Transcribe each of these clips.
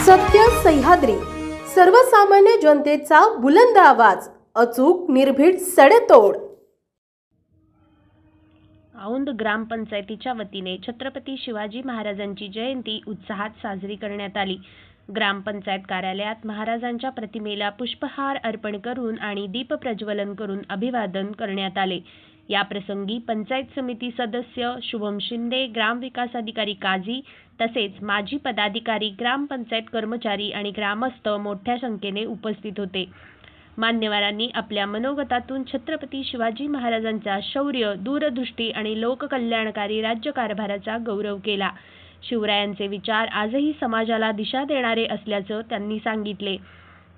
सत्य सह्याद्री, सर्वसामान्य जनतेचा बुलंद आवाज, अचूक निर्भीड सडेतोड. औंध ग्रामपंचायतीच्या वतीने छत्रपती शिवाजी महाराजांची जयंती उत्साहात साजरी करण्यात आली. ग्रामपंचायत कार्यालयात महाराजांच्या प्रतिमेला पुष्पहार अर्पण करून आणि दीपप्रज्वलन करून अभिवादन करण्यात आले. या प्रसंगी पंचायत समिती सदस्य शुभम शिंदे, ग्रामविकास अधिकारी काझी तसेच माजी पदाधिकारी, ग्रामपंचायत कर्मचारी आणि ग्रामस्थ मोठ्या संख्येने उपस्थित होते. मान्यवरांनी आपल्या मनोगतातून छत्रपती शिवाजी महाराजांचा शौर्य, दूरदृष्टी आणि लोककल्याणकारी राज्यकारभाराचा गौरव केला. शिवरायांचे विचार आजही समाजाला दिशा देणारे असल्याचं त्यांनी सांगितले.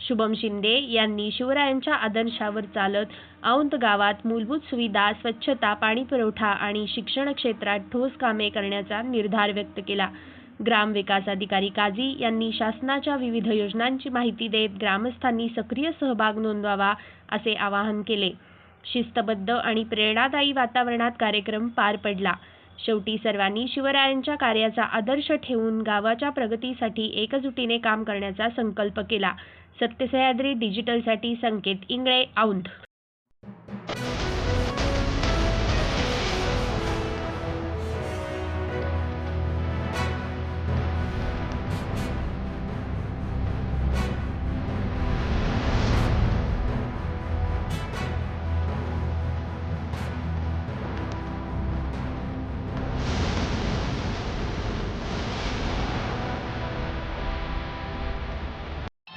शुभम शिंदे यांनी शिवरायांच्या आदर्शावर चालत औंध गावात मूलभूत सुविधा, स्वच्छता, पाणीपुरवठा आणि शिक्षण क्षेत्रात ठोस कामे करण्याचा निर्धार व्यक्त केला. ग्रामविकास अधिकारी काझी यांनी शासनाच्या विविध योजनांची माहिती देत ग्रामस्थांनी सक्रिय सहभाग नोंदवावा असे आवाहन केले. शिस्तबद्ध आणि प्रेरणादायी वातावरणात कार्यक्रम पार पडला. शेवटी सर्वांनी शिवरायांच्या कार्याचा आदर्श ठेवून गावाच्या प्रगतीसाठी एकजुटीने काम करण्याचा संकल्प केला. सत्य सह्याद्री डिजिटलसाठी संकेत इंगळे, औंध.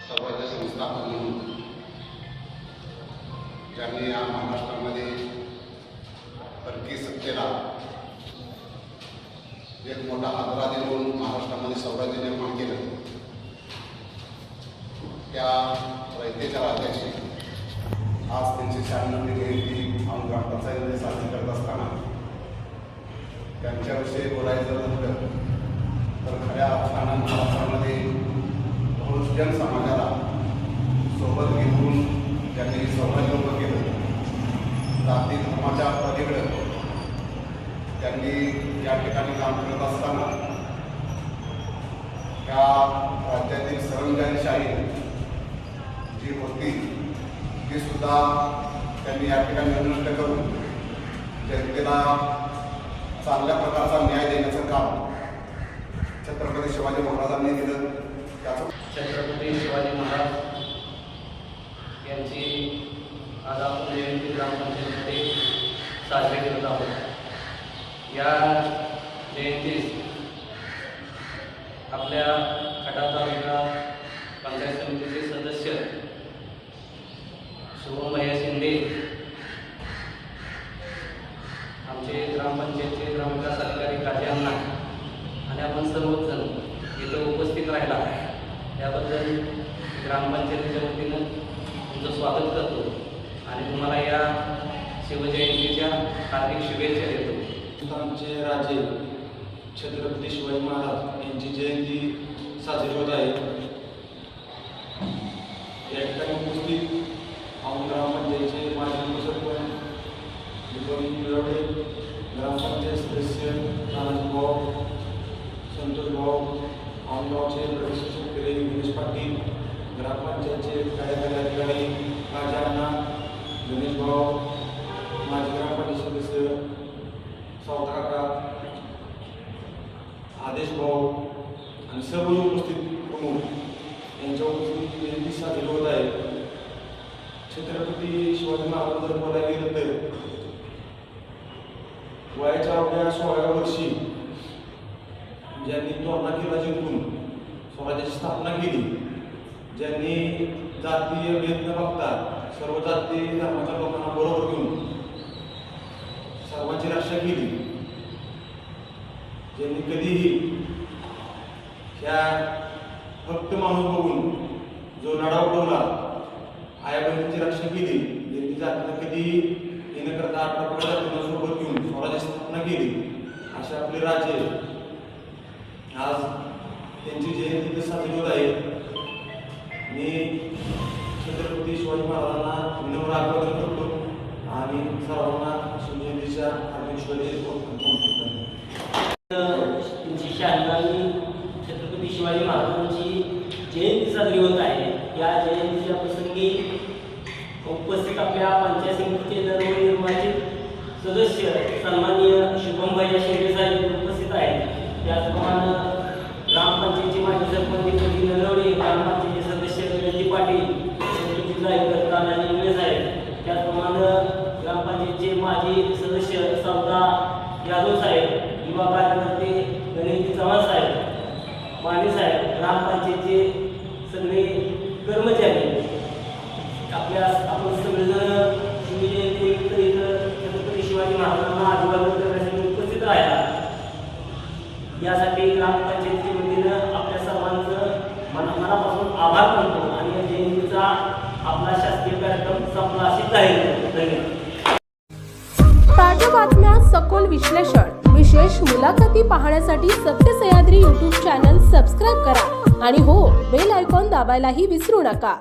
सर्वांच्या संस्थापक म्हणून ज्यांनी या महाराष्ट्रामध्ये परकीय सत्तेला एक मोठा आदरा देऊन महाराष्ट्रामध्ये स्वराज्य निर्माण केलं, त्या रयतेच्या राजाची आज त्यांची 96वी जयंती औंध ग्रामपंचायतीमध्ये साजरी करत असताना त्यांच्याविषयी बोलायचं झालं तर खऱ्या अर्थानं महाराष्ट्रामध्ये बहुजन समाजाला सोबत घेऊन त्यांनी स्वराज्य उभं केलं. जाती धर्माच्या पलीकडे त्यांनी या ठिकाणी काम करत असताना त्या राज्यातील सरंजामशाही जी होती ती सुद्धा त्यांनी या ठिकाणी नष्ट करून जनतेला चांगल्या प्रकारचा न्याय देण्याचं काम छत्रपती शिवाजी महाराजांनी केलं. छत्रपती शिवाजी महाराज यांची आज आपण जयंती ग्रामपंचायतीमध्ये साजरी करत आहोत. या जयंतीस आपल्या खटाव तालुका पंचायत समितीचे सदस्य शुभम शिंदे, आमचे ग्रामपंचायतचे ग्रामविकास अधिकारी काझी अण्णा आणि आपण सर्वजण इथं उपस्थित राहिला त्याबद्दल ग्रामपंचायतीच्या वतीनं तुमचं स्वागत करतो आणि तुम्हाला या शिवजयंतीच्या हार्दिक शुभेच्छा देतो. आमचे राजे छत्रपती शिवाजी महाराज यांची जयंती साजरी होत आहे. या ठिकाणी उपस्थित औंध ग्रामपंचायतीचे माजी उपसरपंच मिळवडे, ग्रामपंचायत सदस्य नानाजीभाऊ, संतोषभाऊ, औंधगावचे प्रदेश शेतकरी गणेश पाटील, ग्रामपंचायतचे कार्यकारी अधिकारी काझी अण्णा, गणेश भाऊ, माजी ग्रामपंचायत सदस्य सावता काका, आदेश भाऊ आणि सर्व उपस्थित प्रमुख यांच्या उपस्थित जयंती साजरी होत आहे. छत्रपती शिवाजी महाराजांबद्दल बोलायला गेलं तर वयाच्या अवघ्या 16व्या वर्षी ज्यांनी तोरणा किल्ला जिंकून स्वराज्याची स्थापना केली, ज्यांनी जातीय भेद न बघता सर्व जाती धर्माच्या लोकांना बरोबर घेऊन सर्वांची रक्षा केली, ज्यांनी कधीही ह्या फक्त माणूस बघून जो लढा उठवला, आया बहिणीची रक्षा केली, ज्यांनी जातीला कधीही हे न करता आठवड्या सोबत घेऊन स्वराज्याची स्थापना केली, असे आपले राजे आज त्यांची जयंती साजरी होत आहे. मी छत्रपती शिवाजी महाराजांना विनम्र अभिवादन करतो आणि सर्वांना शिवजयंतीच्या हार्दिक शुभेच्छा देतो. 96वी छत्रपती शिवाजी महाराजांची साजरी होत आहे. या जयंतीच्या प्रसंगी उपस्थित आपल्या पंचायत समितीचे नवनिर्वाचित सदस्य सन्माननीय शुभम भैया शिंदे साहेब उपस्थित आहेत. त्याचप्रमाणे ग्रामपंचायतीचे माजी सरपंच दीपक नरवडे, ग्रामपंचायतीचे सदस्य गणेश पाटील, जिल्हा आणि इंगळे साहेब, त्याचप्रमाणे ग्रामपंचायतीचे माजी सदस्य सरदार यादव साहेब, युवा कार्यकर्ते गणेश चव्हाण साहेब, माने साहेब, ग्रामपंचायतीचे सगळे कर्मचारी आपण सगळेजण शिवजयंतीनिमित्त इथं छत्रपती शिवाजी महाराजांना अभिवादन करण्यासाठी उपस्थित राहिला. यासाठी ग्रामपंचायतीच्या वतीनं आपल्या सर्वांचं मनापासून आभार मानतो आणि या जयंतीचा आपला शासकीय कार्यक्रम संपला अशी जाहीर करतो. धन्यवाद. ताज्या बातम्या, सखोल विश्लेषण, विशेष मुलाखती पाहण्यासाठी सत्य सह्याद्री यूट्यूब चॅनल सबस्क्राईब करा आणि हो, बेल आयकॉन दाबायलाही विसरू नका.